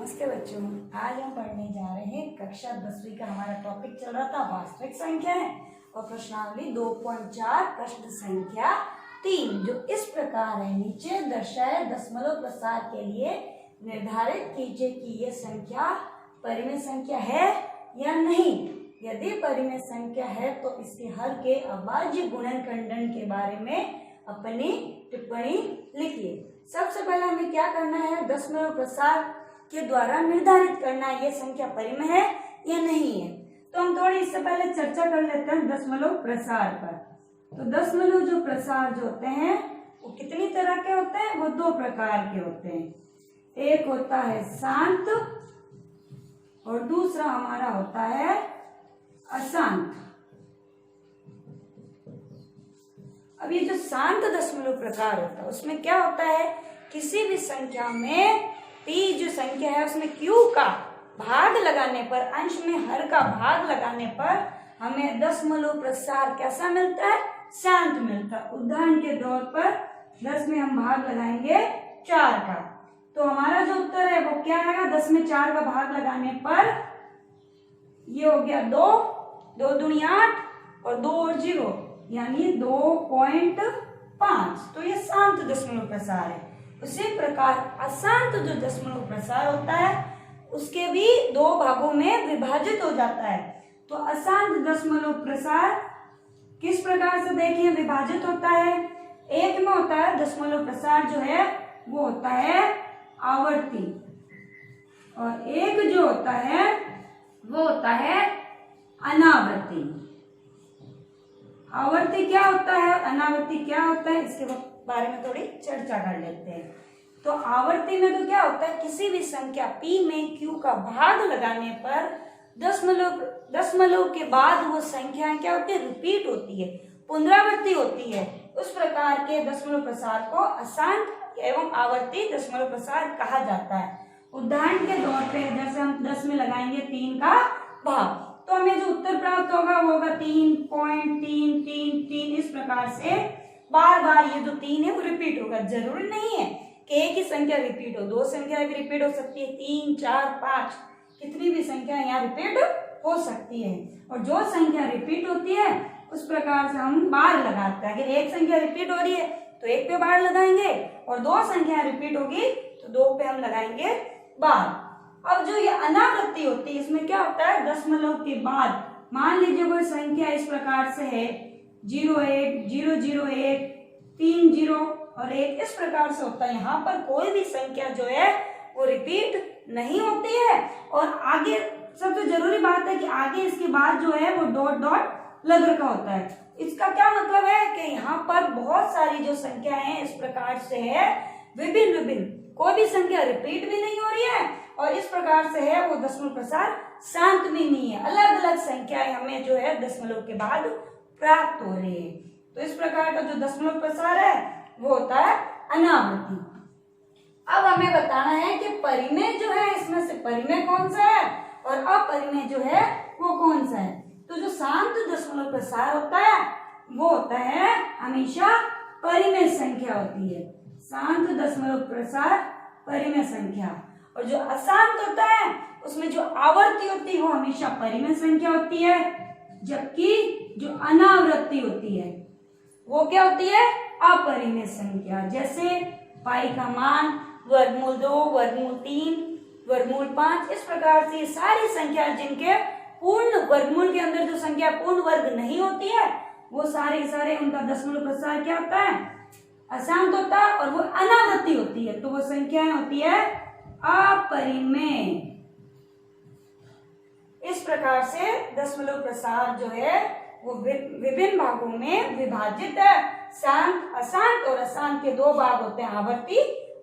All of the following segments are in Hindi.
नमस्ते बच्चों, आज हम पढ़ने जा रहे हैं कक्षा 10वीं का हमारा टॉपिक चल रहा था वास्तविक संख्याएं और प्रश्नावली 2.4 प्रश्न संख्या 3 जो इस प्रकार है। नीचे दर्शाए दशमलव प्रसार के लिए निर्धारित कीजिए कि यह संख्या परिमेय संख्या है या नहीं। यदि परिमेय संख्या है तो इसके हर के अभाज्य गुणन खंडन के बारे में अपनी टिप्पणी लिखिए। सबसे पहले हमें क्या करना है, दशमलव प्रसार के द्वारा निर्धारित करना है ये संख्या परिमेय है या नहीं है। तो हम थोड़ी इससे पहले चर्चा कर लेते हैं दशमलव प्रसार पर। तो दशमलव जो प्रसार जो होते हैं वो कितनी तरह के होते हैं, वो दो प्रकार के होते हैं। एक होता है शांत और दूसरा हमारा होता है अशांत। अब ये जो शांत दशमलव प्रकार होता है उसमें क्या होता है, किसी भी संख्या में p जो संख्या है उसमें q का भाग लगाने पर, अंश में हर का भाग लगाने पर हमें दशमलव प्रसार कैसा मिलता है, शांत मिलता है। उदाहरण के तौर पर 10 में हम भाग लगाएंगे 4 का, तो हमारा जो उत्तर है वो क्या आएगा, 10 में 4 का भाग लगाने पर ये हो गया 2, 2 दूनी 8 और 2 और 0 यानी 2.5। तो ये शांत दशमलव प्रसार है। उसी प्रकार अशांत जो दशमलव प्रसार होता है उसके भी दो भागों में विभाजित हो जाता है। तो अशांत दशमलव प्रसार किस प्रकार से देखिए विभाजित होता है। एक में होता है दशमलव प्रसार जो है वो होता है आवर्ती, और एक जो होता है वो होता है अनावर्ती। आवर्ती क्या होता है, अनावर्ती क्या होता है, इसके बारे में थोड़ी चर्चा कर लेते हैं। तो आवर्ती में तो क्या होता है, किसी भी संख्या p में q का भाग लगाने पर दशमलव के बाद वो संख्या क्या होती है, रिपीट होती है, पुनरावृत्ति होती है। उस प्रकार के दशमलव प्रसार को अशांत एवं आवर्ती दशमलव प्रसार कहा जाता है। उदाहरण के तौर पे जैसे हम 10 में लगाएंगे 3 का भाग, तो हमें जो उत्तर प्राप्त होगा वो होगा 3.333। इस प्रकार से बार बार ये जो 3 है वो रिपीट होगा। जरूरी नहीं है कि एक ही संख्या रिपीट हो, दो संख्या भी रिपीट हो सकती है, 3, 4, 5 कितनी भी संख्या यहाँ रिपीट हो सकती है। और जो संख्या रिपीट होती है उस प्रकार से हम बार लगाते हैं। अगर एक संख्या रिपीट हो रही है तो एक पे बार लगाएंगे, और दो संख्या रिपीट होगी तो दो पे हम लगाएंगे बार। अब जो ये अनावृत्ति होती है इसमें क्या होता है, दशमलव के बाद मान लीजिए कोई संख्या इस प्रकार से है 01, 001, 30 और 1, इस प्रकार से होता है। यहाँ पर कोई भी संख्या जो है वो रिपीट नहीं होती है। और आगे सबसे जरूरी बात है कि आगे इसके बाद जो है वो डॉट डॉट लग रखा होता है। इसका क्या मतलब है कि यहाँ पर बहुत सारी जो संख्या है इस प्रकार से है विभिन्न विभिन्न, कोई भी संख्या रिपीट भी नहीं हो रही है और इस प्रकार से है वो दशमलव प्रसार शांत भी नहीं है। अलग अलग संख्याएं हमें जो है दशमलव के बाद प्राप्त हो रही है। तो इस प्रकार का जो दशमलव प्रसार है वो होता है अनावृत्ति। अब हमें बताना है कि परिमेय जो है इसमें से परिमेय कौन सा है और अपरिमेय जो है वो कौन सा है। तो जो शांत दशमलव प्रसार होता है वो होता है हमेशा परिमेय संख्या होती है। शांत दशमलव प्रसार परिमेय संख्या, और जो अशांत होता है उसमें जो आवर्ती होती है वो हमेशा परिमेय संख्या होती है, जबकि जो अनावृत्ति होती है वो क्या होती है, अपरिमेय संख्या। जैसे पाई का मान, वर्गमूल 2, वर्गमूल 3, वर्गमूल 5, इस प्रकार से सारी संख्या जिनके पूर्ण वर्गमूल के अंदर जो संख्या पूर्ण वर्ग नहीं होती है वो सारे उनका दशमलव प्रसार क्या होता है, अशांत होता है, और वो अनावृत्ति होती है। तो वो संख्याएं होती है अपरिमेय। इस प्रकार से दशमलव प्रसार जो है वो विभिन्न भागों में विभाजित है। शांत, अशांत और अशांत के दो भाग होते हैं, आवर्ती,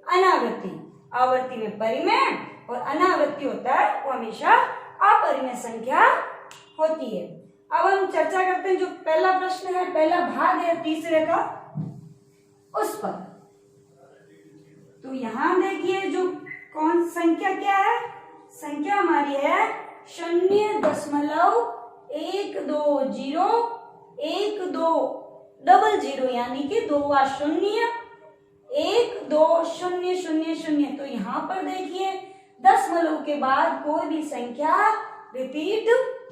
अनावृत्ति। आवर्ती में परिमेय और अनावृत्ति होता है वो हमेशा अपरिमेय संख्या होती है। अब हम चर्चा करते हैं जो पहला प्रश्न है, पहला भाग है तीसरे का, उस पर। तो यहां देखिए जो कौन संख्या क्या है, संख्या हमारी है 0.1201200 यानी कि 2 बार 0 1 2 0 0 0। तो यहाँ पर देखिए 10 दशमलव के बाद कोई भी संख्या रिपीट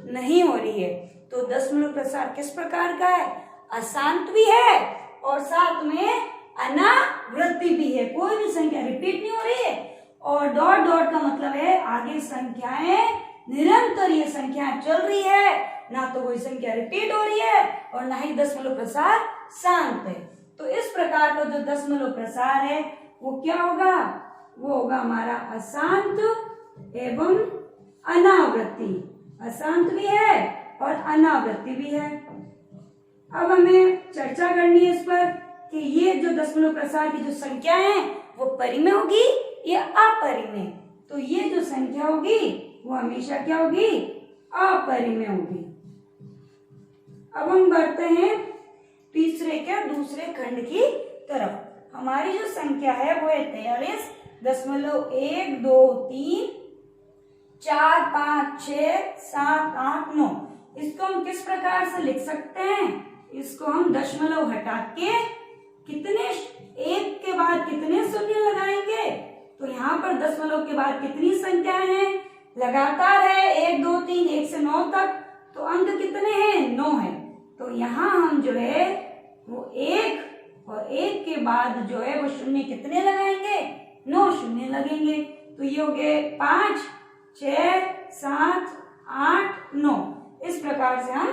नहीं हो रही है। तो दशमलव प्रसार किस प्रकार का है? अशांत भी है और साथ में अनावृत्ति भी है। कोई भी संख्या रिपीट नहीं हो रही है और डॉट डॉट का मतलब है आगे संख्याएं निरंतर ये संख्याएं चल रही है, ना तो कोई संख्या रिपीट हो रही है और ना ही दशमलव प्रसार शांत है। तो इस प्रकार का जो दशमलव प्रसार है वो क्या होगा? वो होगा हमारा अशांत एवं अनावृत्ति। अशांत भी है और अनावृत्ति भी है। अब हमें चर्चा करनी है इस पर कि ये जो दशमलव प्रसार की जो संख्या है वो परिमेय होगी या अपरिमेय। तो ये जो संख्या होगी वो हमेशा क्या होगी? अपरिमेय होगी। अब हम बढ़ते हैं तीसरे के दूसरे खंड की तरफ। हमारी जो संख्या है वो है 43.123 4 5 6 7 8 9। इसको हम किस प्रकार से लिख सकते हैं? इसको हम दशमलव हटा के कितने एक के बाद कितने शून्य लगाएंगे? तो यहाँ पर दशमलव के बाद कितनी संख्याएं हैं? लगातार है 1 2 3 1 से 9 तक। तो अंक कितने हैं? 9 है। तो यहाँ हम जो है वो 1 और 1 के बाद जो है वो शून्य कितने लगाएंगे? 9 शून्य लगेंगे। तो ये हो गए 5 6 7 8 9। इस प्रकार से हम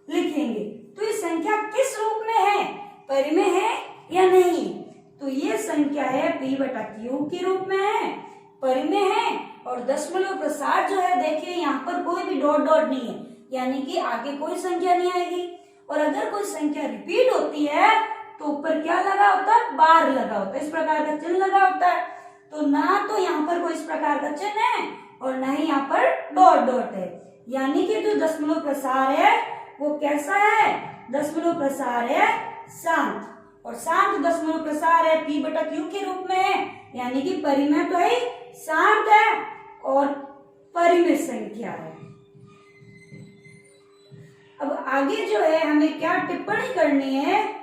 लिखेंगे। तो ये संख्या किस रूप में है? परिमेय है या नहीं? तो ये संख्या है p/q के रूप में है, परिमेय है। और दशमलव प्रसार जो है देखिए यहाँ पर कोई भी डॉट डॉट नहीं है, यानी कि आगे कोई संख्या नहीं आएगी। और अगर कोई संख्या रिपीट होती है तो ऊपर क्या लगा होता है? बार लगा होता है, इस प्रकार का चिन्ह लगा होता है। तो ना तो यहाँ पर कोई इस प्रकार का चिन्ह है और ना ही यहाँ पर डॉट डॉट है, यानी कि जो दशमलव प्रसार है वो कैसा है? दशमलव प्रसार है शांत। और शांत दशमलव प्रसार है p/q के रूप में है, यानी कि परिमेय तो है, शांत है और परिमेय संख्या है। अब आगे जो है हमें क्या टिप्पणी करनी है?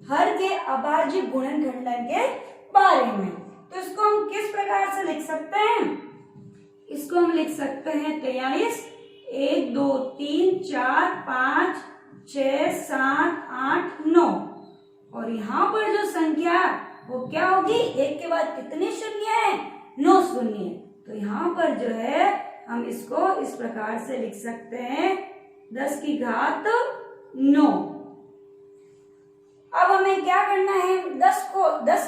हर के अभाज्य गुणनखंडन के बारे में। तो इसको हम किस प्रकार से लिख सकते हैं? इसको हम लिख सकते हैं 43 1 2 3 4 5 6 7 8 9। और यहाँ पर जो संख्या वो क्या होगी? 1 के बाद कितने शून्य है? 9 शून्य। तो यहाँ पर जो है हम इसको इस प्रकार से लिख सकते हैं 10 की घात 9। अब हमें क्या करना है? 10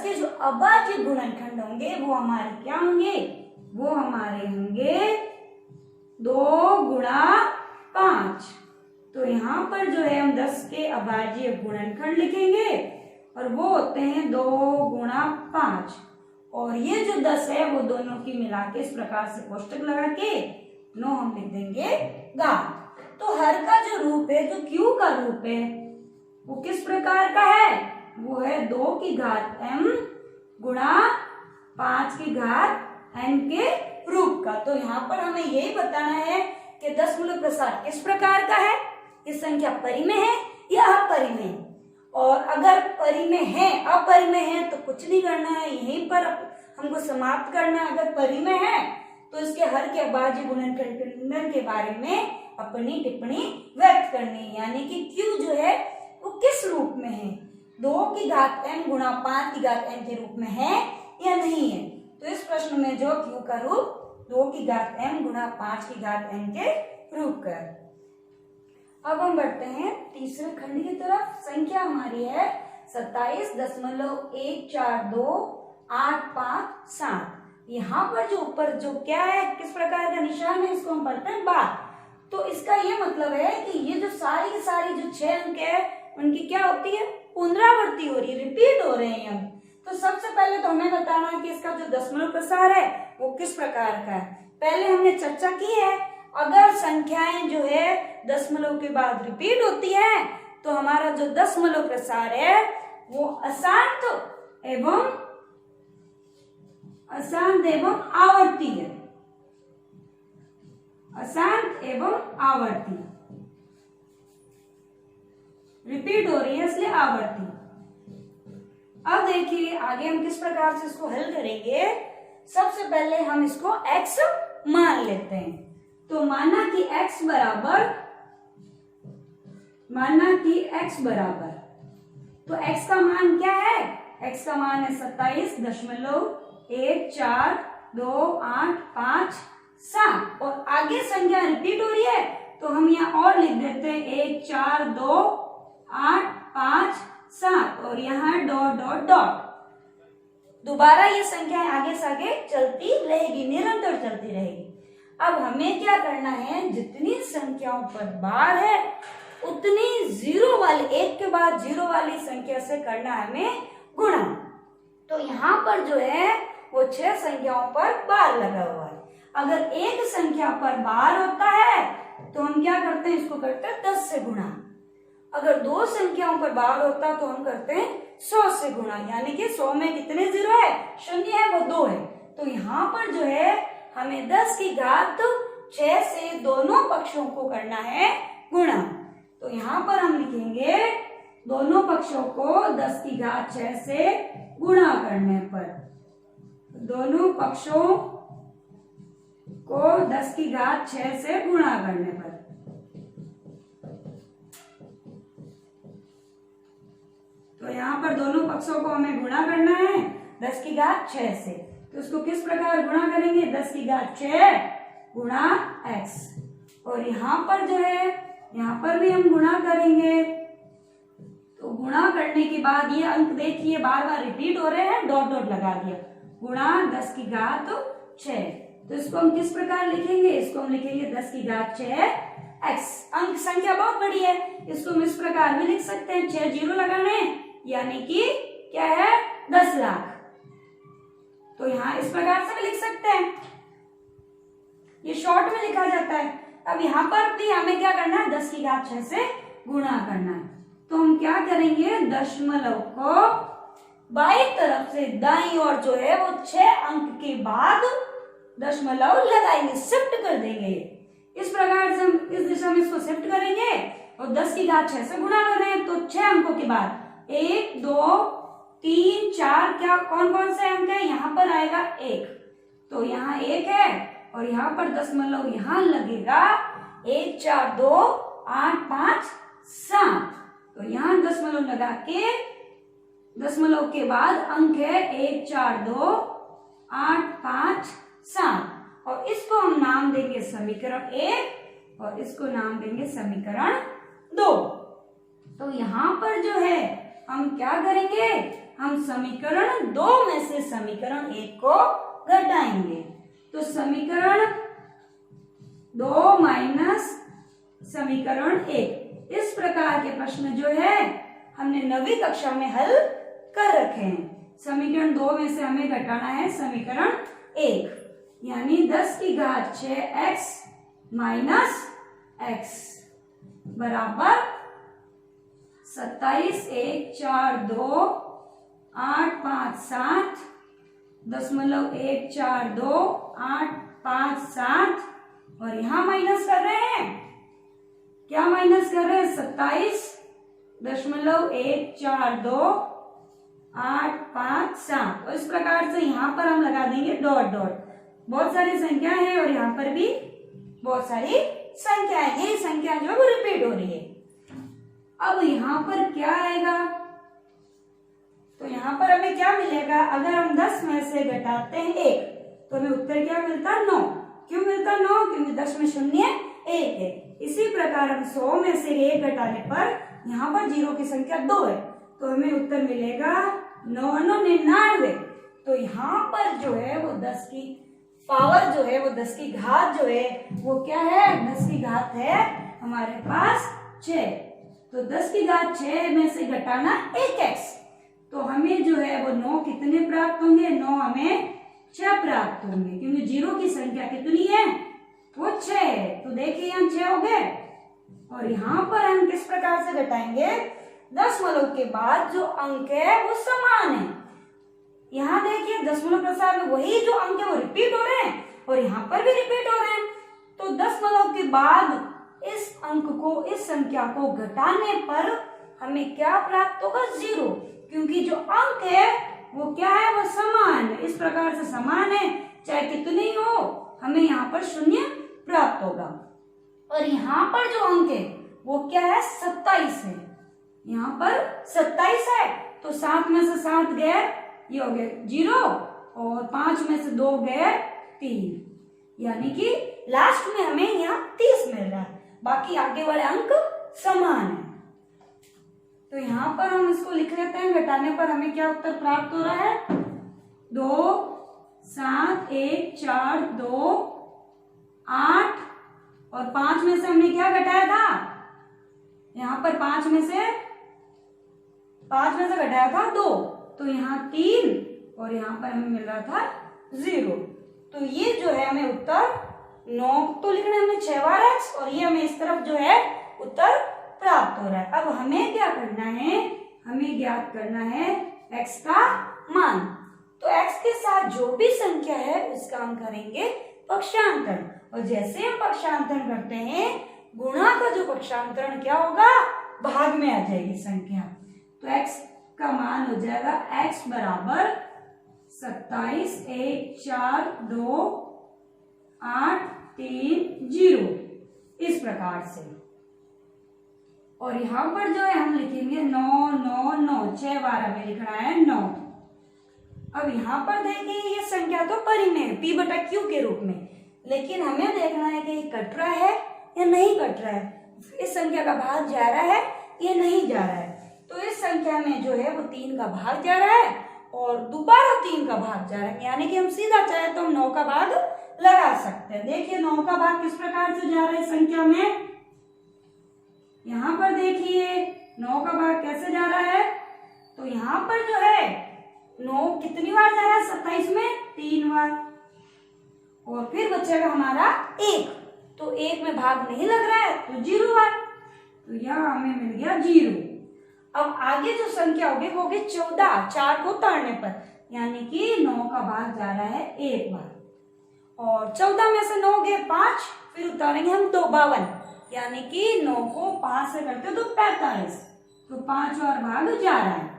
के जो अभाज्य गुणनखंड होंगे वो हमारे क्या होंगे? वो हमारे होंगे 2 गुणा 5। तो यहाँ पर जो है हम 10 के अभाज्य गुणनखंड लिखेंगे और वो होते हैं 2 गुणा 5। और ये जो 10 है वो दोनों की मिला के इस प्रकार से कोष्टक लगा के 9 हम लिख देंगे घात। तो हर का जो रूप है, जो q का रूप है, वो किस प्रकार का है? वो है 2 की घात m गुणा 5 की घात n के रूप का। तो यहाँ पर हमें यही बताना है कि दशमलव प्रसार किस प्रकार का है? ये संख्या परिमेय है या अपरिमेय? और अगर परिमेय है, अपरिमेय है तो कुछ नहीं करना है, यहीं पर हमको समाप्त करना है। अगर परिमेय है तो इसके हर के अभाज्य गुणनखंड के बारे में अपनी टिप्पणी व्यक्त करनी है, यानी कि q जो है वो किस रूप में है? 2 की घात m गुणा 5 की घात n के रूप में है या नहीं है? तो इस प्रश्न में जो q का रूप 2 की घात m गुणा 5 की घात n के रूप का। अब हम बढ़ते हैं तीसरे खंड की तरफ। संख्या हमारी है 27.1428557। यहाँ पर जो ऊपर जो क्या है, किस प्रकार का निशान है, इसको हम पढ़ते हैं बार। तो इसका ये मतलब है कि ये जो सारी की सारी जो 6 अंक है उनकी क्या होती है? पुनरावृत्ति हो रही है, रिपीट हो रहे हैं हम। तो सबसे पहले तो हमें बताना है कि इसका जो दशमलव प्रसार है वो किस प्रकार का है। पहले हमने चर्चा की है, अगर संख्याएं जो है दशमलव के बाद रिपीट होती है तो हमारा जो दशमलव प्रसार है वो अशांत एवं आवर्ती है। अशांत एवं आवर्ती, रिपीट हो रही है इसलिए आवर्ती। अब देखिए आगे हम किस प्रकार से इसको हल करेंगे। सबसे पहले हम इसको x मान लेते हैं। तो माना कि x बराबर तो x का मान क्या है? x का मान है 27.142857 और आगे संख्या रिपीट हो रही है तो हम यहाँ और लिख देते हैं 142857 और यहाँ डॉट डॉट डॉट। दोबारा ये संख्या आगे से आगे चलती रहेगी, निरंतर चलती रहेगी। अब हमें क्या करना है, जितनी संख्याओं पर बार है उतनी जीरो वाली, एक के बाद जीरो वाली संख्या से करना है हमें गुणा। तो यहाँ पर जो है वो 6 संख्याओं पर बार लगा हुआ है। अगर एक संख्या पर बार होता है तो हम क्या करते हैं, इसको करते हैं 10 से गुणा। अगर 2 संख्याओं पर बार होता तो हम करते हैं 100 से गुणा, यानी कि 100 में कितने जीरो है? 0 है, वो 2 है। तो यहाँ पर जो है हमें 10 की घात 6 से दोनों पक्षों को करना है गुणा। तो यहाँ पर हम लिखेंगे दोनों पक्षों को 10 की घात 6 से गुणा करने पर, दोनों पक्षों को 10 की घात 6 से गुणा करने पर। तो यहाँ पर दोनों पक्षों को हमें गुणा करना है 10 की घात 6 से। तो इसको किस प्रकार गुणा करेंगे? 10 की घात 6 गुणा x। और यहाँ पर जो है, यहाँ पर भी हम गुणा करेंगे। तो गुणा करने के बाद ये अंक देखिए बार बार रिपीट हो रहे हैं, डॉट डॉट लगा दिया, गुणा 10 की घात 6। तो इसको हम किस प्रकार लिखेंगे? इसको हम लिखेंगे 10 की घात 6x। अंक संख्या बहुत बड़ी है, इसको हम इस प्रकार भी लिख सकते हैं, 6 जीरो लगाने यानी कि क्या है? 10 लाख। तो यहाँ इस प्रकार से भी लिख सकते हैं, ये शॉर्ट में लिखा जाता है। अब यहाँ पर भी हमें क्या करना है? 10 की घात 6 से गुणा करना है। तो हम क्या करेंगे, दशमलव को बाईं तरफ से दाईं ओर जो है वो 6 अंक के बाद दशमलव लगाएंगे, शिफ्ट कर देंगे। इस प्रकार से हम इस दिशा में इसको शिफ्ट करेंगे और 10 की घात 6 से गुणा कर रहे हैं। तो 6 अंकों के बाद 1 2 3 4 क्या कौन कौन से अंक है? यहाँ पर आएगा 1, तो यहाँ 1 है और यहाँ पर दशमलव यहाँ लगेगा 1 4 2 8 5 7। तो यहाँ दशमलव लगा के दशमलव के बाद अंक है 1 4 2 8 5 7 और इसको हम नाम देंगे समीकरण 1 और इसको नाम देंगे समीकरण 2। तो यहाँ पर जो है हम क्या करेंगे, हम समीकरण 2 में से समीकरण 1 को घटाएंगे। तो समीकरण 2 माइनस समीकरण 1, इस प्रकार के प्रश्न जो है हमने 9वीं कक्षा में हल कर रखे हैं। समीकरण 2 में से हमें घटाना है समीकरण 1, यानी 10 की घात 6x माइनस x बराबर 27 1 4 2 8 5 7 दशमलव 1 4 2 8 5 7 और यहां माइनस कर रहे हैं, क्या माइनस कर रहे हैं? 27.1 4 2 8 5 7 और इस प्रकार से यहाँ पर हम लगा देंगे डॉट डॉट। बहुत सारी संख्या है और यहाँ पर भी बहुत सारी संख्या है, ये संख्या जो वो रिपीट हो रही है। अब यहाँ पर क्या आएगा, तो यहाँ पर हमें क्या मिलेगा? अगर हम 10 में से घटाते हैं 1 तो हमें उत्तर क्या मिलता है? 9। क्यों मिलता 9? क्योंकि 10 में शून्य 1 है। इसी प्रकार हम 100 में से 1 घटाने पर यहाँ पर जीरो की संख्या 2 है, तो हमें उत्तर मिलेगा 999। तो यहाँ पर जो है वो 10 की पावर जो है वो 10 की घात जो है वो क्या है? 10 की घात है हमारे पास 6। तो 10 की घात 6 में से घटाना 1x, तो हमें जो है वो 9 कितने प्राप्त होंगे? 9 हमें 6 प्राप्त होंगे, क्योंकि जीरो की संख्या कितनी है? वो 6 है। तो देखिए यहाँ 6 हो गए और यहाँ पर हम किस प्रकार से घटाएंगे? दशमलव के बाद जो अंक है वो समान है। यहाँ देखिए दशमलव प्रसार में वही जो अंक है वो रिपीट हो रहे हैं और यहाँ पर भी रिपीट हो रहे हैं। तो दशमलव के बाद इस अंक को, इस संख्या को घटाने पर हमें क्या प्राप्त होगा? 0, क्योंकि जो अंक है वो क्या है, वो समान है। इस प्रकार से समान है, चाहे कितने ही हो, हमें यहाँ पर शून्य प्राप्त होगा। और यहाँ पर जो अंक है वो क्या है, 27 है। यहाँ पर 27 है, तो 7 में से 7 गए, ये हो गया 0, और 5 में से 2 गए 3, यानी कि लास्ट में हमें यहाँ 30 मिल रहा है। बाकी आगे वाले अंक समान है। तो यहाँ पर हम इसको लिख लेते हैं। घटाने पर हमें क्या उत्तर प्राप्त हो रहा है, 2 7 1 4 2 8, और 5 में से हमने क्या घटाया था, यहाँ पर 5 में से घटाया था 2, तो यहाँ 3, और यहाँ पर हमें मिल रहा था 0। तो ये जो है हमें उत्तर 9 तो लिखना है हमें 6 बार x, और ये हमें इस तरफ जो है उत्तर प्राप्त हो रहा है। अब हमें क्या करना है, हमें ज्ञात करना है x का मान। तो x के साथ जो भी संख्या है उसका हम करेंगे पक्षांतरण, और जैसे हम पक्षांतरण करते हैं, गुणा का जो पक्षांतरण क्या होगा, भाग में आ जाएगी संख्या। तो x का मान हो जाएगा x बराबर 27 1 4 2 8 3 0, इस प्रकार से। और यहाँ पर जो है हम लिखेंगे 9 9 9, 6 बार हमें लिखना है 9। अब यहाँ पर देखिए ये संख्या तो परिमेय है, p बटा q के रूप में, लेकिन हमें देखना है कि ये कट रहा है या नहीं कट रहा है, इस संख्या का भाग जा रहा है या नहीं जा रहा है। तो इस संख्या में जो है वो 3 का भाग जा रहा है, और दोबारा 3 का भाग जा रहा है, यानी कि हम सीधा चाहे तो हम 9 का भाग लगा सकते हैं। देखिए 9 का भाग किस प्रकार से जा रहा है संख्या में, यहाँ पर देखिए 9 का भाग कैसे जा रहा है। तो यहाँ पर जो है 9 कितनी बार जा रहा है, 27 में 3 बार, और फिर बचेगा हमारा 1, तो 1 में भाग नहीं लग रहा है तो 0 बार, तो यहाँ हमें मिल गया 0। अब आगे जो संख्या होगी वो होगी 14, 4 को उतारने पर, यानी कि 9 का भाग जा रहा है 1 बार, और 14 में से 9 गए 5, फिर उतारेंगे हम 2, 52, यानी कि 9 को 5 से करते तो 45, तो 5 और भाग जा रहा है।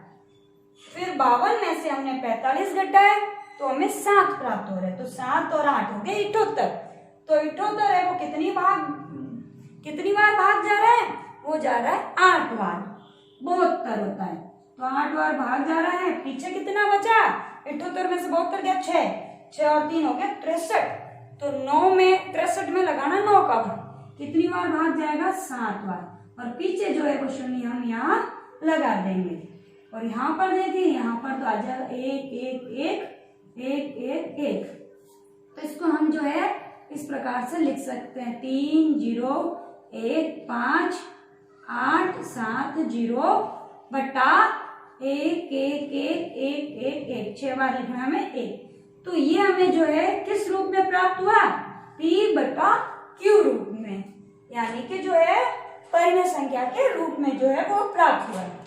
फिर 52 में से हमने 45 घटाया तो हमें 7 प्राप्त हो रहा है, तो 7 और 8 हो गए 78। तो 78 है वो कितनी बार भाग जा रहा है, वो जा रहा है 8 बार। 72 होता है, तो 8 बार भाग जा रहा है। पीछे कितना बचा, 78 में से 72 गया 6 और 3 हो गया 63, तो 9 में 63 में लगाना 9 का भाग, कितनी बार भाग जाएगा, 7 बार, और पीछे जो है वो शून्य हम यहाँ लगा देंगे। और यहाँ पर देखिए, यहाँ पर तो आ जाएगा 1 1 1 1 1 1, तो इसको हम जो है इस प्रकार से लिख सकते हैं 3 0 1 5 8 7 0 बटा 1 1 1 1 1 1, 6 बार लिखना है हमें 1। तो ये हमें जो है किस रूप में प्राप्त हुआ, p बटा q रूप में, यानी कि जो है परिमेय संख्या के रूप में जो है वो प्राप्त हुआ है।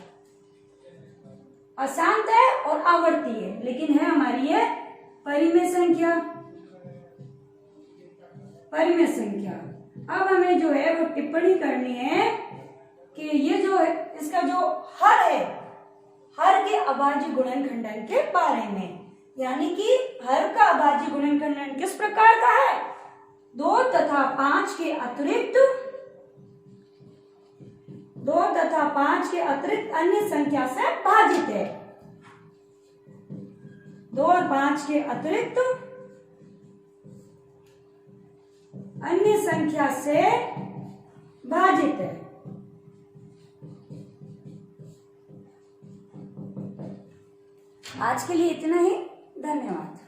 अशांत है और आवर्ती है, लेकिन है हमारी ये परिमेय संख्या। अब हमें जो है वो टिप्पणी करनी है कि ये जो है इसका जो हर है, हर के अभाज्य गुणनखंडन के बारे में, यानी कि हर का अभाज्य गुणनखंडन किस प्रकार का है, 2 तथा 5 के अतिरिक्त अन्य संख्या से भाजित है। 2 और 5 के अतिरिक्त अन्य संख्या से भाजित है। आज के लिए इतना ही, धन्यवाद।